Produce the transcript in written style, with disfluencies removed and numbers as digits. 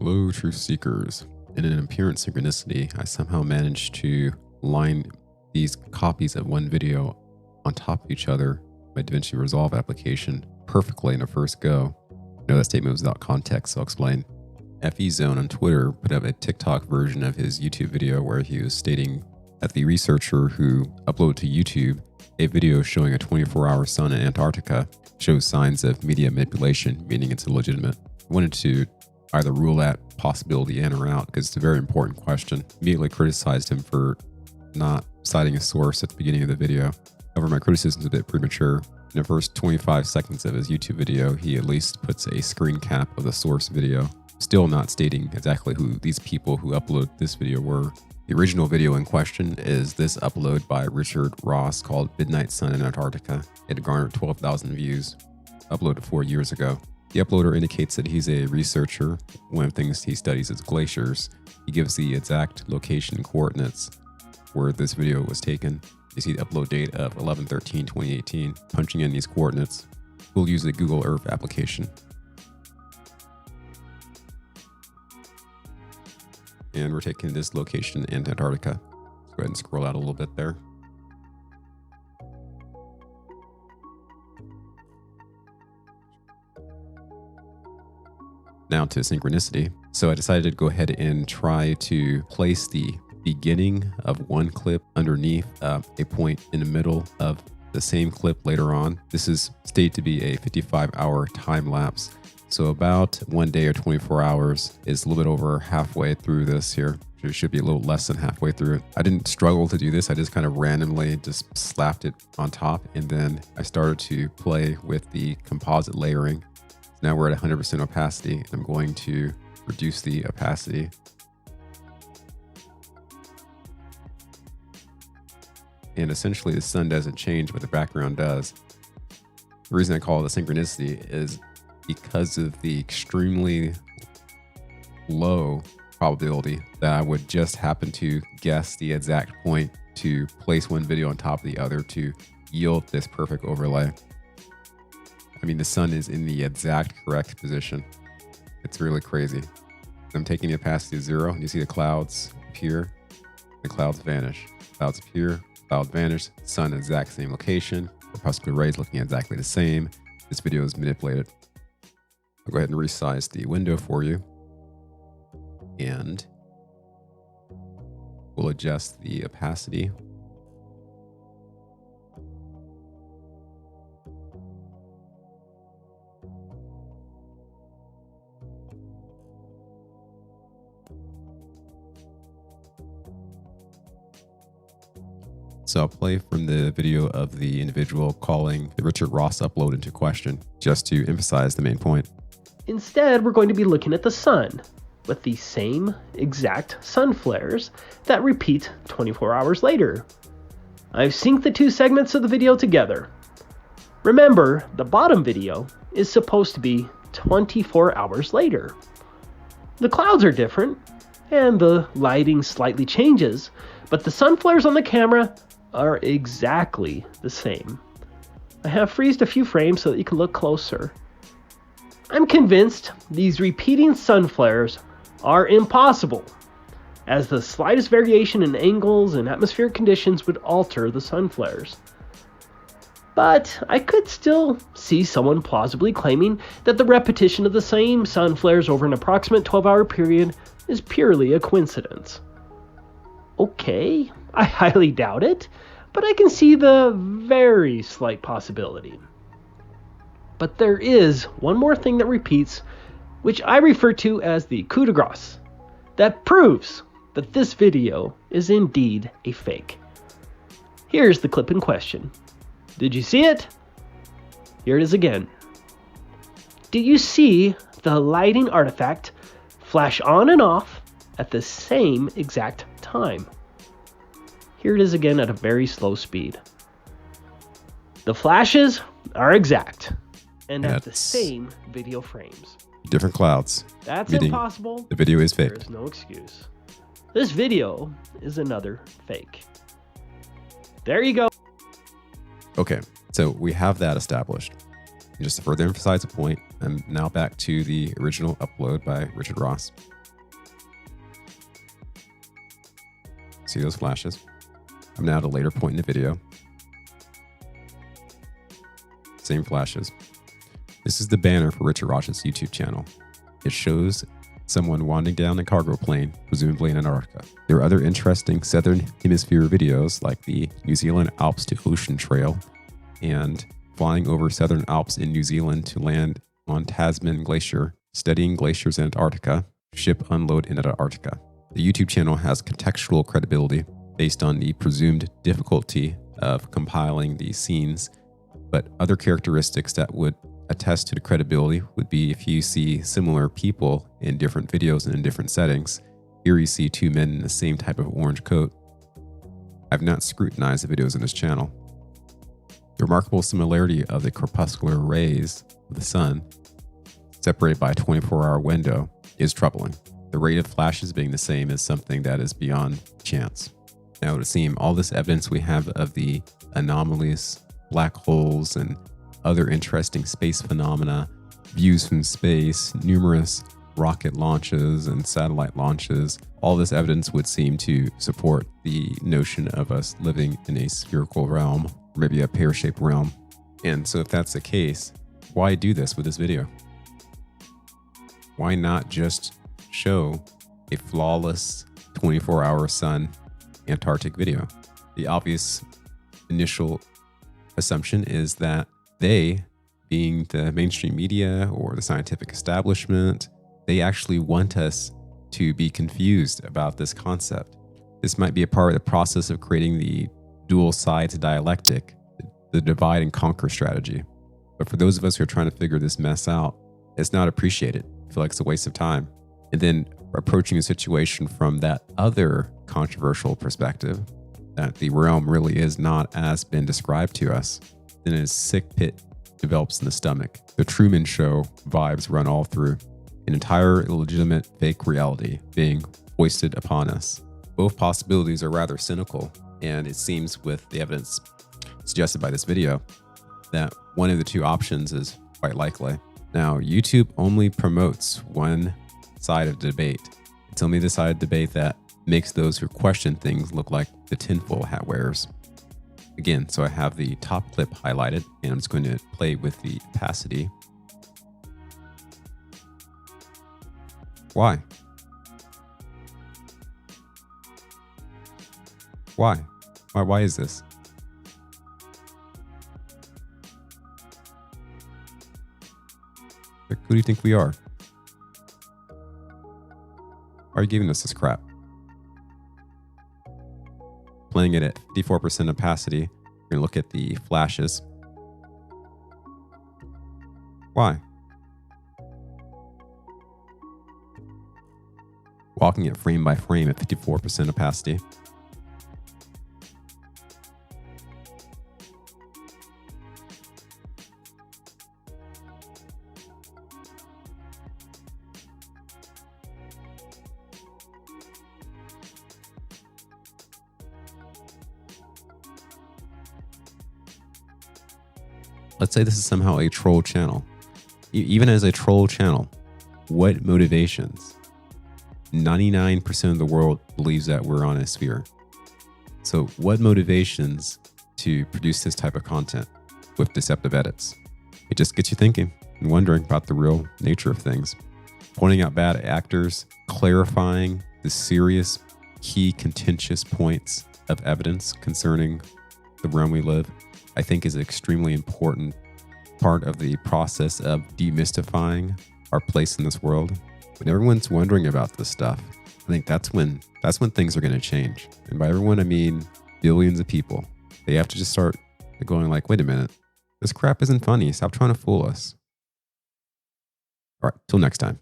Hello, truth seekers. In an apparent synchronicity, I somehow managed to line these copies of one video on top of each other, my DaVinci Resolve application, perfectly in a first go. I know that statement was without context, so I'll explain. FEZone on Twitter put up a TikTok version of his YouTube video where he was stating that the researcher who uploaded to YouTube a video showing a 24-hour sun in Antarctica shows signs of media manipulation, meaning it's illegitimate. I wanted to either rule that possibility in or out because it's a very important question. Immediately criticized him for not citing a source at the beginning of the video. However, my criticism is a bit premature. In the first 25 seconds of his YouTube video, he at least puts a screen cap of the source video, still not stating exactly who these people who uploaded this video were. The original video in question is this upload by Richard Ross called Midnight Sun in Antarctica. It garnered 12,000 views, uploaded 4 years ago. The uploader indicates that he's a researcher. One of the things he studies is glaciers. He gives the exact location and coordinates where this video was taken. You see the upload date of 11/13/2018. Punching in these coordinates, we'll use the Google Earth application. And we're taking this location in Antarctica. Let's go ahead and scroll out a little bit there. Now to synchronicity. So I decided to go ahead and try to place the beginning of one clip underneath a point in the middle of the same clip later on. This is stated to be a 55-hour time lapse. So about 1 day or 24 hours is a little bit over halfway through this here. It should be a little less than halfway through it. I didn't struggle to do this. I just kind of randomly just slapped it on top. And then I started to play with the composite layering. Now we're at 100% opacity, and I'm going to reduce the opacity. And essentially the sun doesn't change, but the background does. The reason I call it a synchronicity is because of the extremely low probability that I would just happen to guess the exact point to place one video on top of the other to yield this perfect overlay. I mean, the sun is in the exact correct position. It's really crazy. I'm taking the opacity to 0, and you see the clouds appear, the clouds vanish. Clouds appear, clouds vanish, sun exact same location, corpuscular rays looking exactly the same. This video is manipulated. I'll go ahead and resize the window for you, and we'll adjust the opacity. So I'll play from the video of the individual calling the Richard Ross upload into question, just to emphasize the main point. Instead, we're going to be looking at the sun with the same exact sun flares that repeat 24 hours later. I've synced the two segments of the video together. Remember, the bottom video is supposed to be 24 hours later. The clouds are different, and the lighting slightly changes, but the sun flares on the camera are exactly the same. I have freezed a few frames so that you can look closer. I'm convinced these repeating sun flares are impossible, as the slightest variation in angles and atmospheric conditions would alter the sun flares. But I could still see someone plausibly claiming that the repetition of the same sun flares over an approximate 12-hour period is purely a coincidence. Okay, I highly doubt it, but I can see the very slight possibility. But there is one more thing that repeats, which I refer to as the coup de grace, that proves that this video is indeed a fake. Here's the clip in question. Did you see it? Here it is again. Do you see the lighting artifact flash on and off at the same exact time? Here it is again at a very slow speed. The flashes are exact and at the same video frames. Different clouds. That's impossible. The video is fake. There's no excuse. This video is another fake. There you go. Okay, so we have that established. And just to further emphasize the point, I'm now back to the original upload by Richard Ross. See those flashes? I'm now at a later point in the video. Same flashes. This is the banner for Richard Ross's YouTube channel. It shows someone wandering down a cargo plane, presumably in Antarctica. There are other interesting Southern Hemisphere videos like the New Zealand Alps to Ocean Trail and flying over Southern Alps in New Zealand to land on Tasman Glacier, studying glaciers in Antarctica, ship unload in Antarctica. The YouTube channel has contextual credibility based on the presumed difficulty of compiling these scenes, but other characteristics that would attest to the credibility would be if you see similar people in different videos and in different settings. Here you see two men in the same type of orange coat. I've not scrutinized the videos on this channel. The remarkable similarity of the corpuscular rays of the sun, separated by a 24-hour window, is troubling. The rate of flashes being the same is something that is beyond chance. Now, it would seem all this evidence we have of the anomalies, black holes, and other interesting space phenomena, views from space, numerous rocket launches and satellite launches, all this evidence would seem to support the notion of us living in a spherical realm, or maybe a pear-shaped realm. And so if that's the case, why do this with this video? Why not just show a flawless 24-hour sun Antarctic video? The obvious initial assumption is that they, being the mainstream media or the scientific establishment, they actually want us to be confused about this concept. This might be a part of the process of creating the dual sides dialectic, the divide and conquer strategy. But for those of us who are trying to figure this mess out, it's not appreciated. I feel like it's a waste of time. And then approaching a situation from that other controversial perspective, that the realm really is not as been described to us, then a sick pit develops in the stomach. The Truman Show vibes run all through. An entire illegitimate fake reality being foisted upon us. Both possibilities are rather cynical, and it seems with the evidence suggested by this video that one of the two options is quite likely. Now, YouTube only promotes one side of the debate. It's only the side of the debate that makes those who question things look like the tinfoil hat wearers. Again, so I have the top clip highlighted, and I'm just going to play with the opacity. Why? Why? Why is this? Like, who do you think we are? Why are you giving us this crap? Playing it at 54% opacity. We're gonna look at the flashes. Why? Walking it frame by frame at 54% opacity. Let's say this is somehow a troll channel. Even as a troll channel, what motivations? 99% of the world believes that we're on a sphere. So what motivations to produce this type of content with deceptive edits? It just gets you thinking and wondering about the real nature of things. Pointing out bad actors, clarifying the serious, key, contentious points of evidence concerning the realm we live, I think is an extremely important part of the process of demystifying our place in this world. When everyone's wondering about this stuff, I think that's when things are going to change. And by everyone, I mean billions of people. They have to just start going like, wait a minute, this crap isn't funny. Stop trying to fool us. All right, till next time.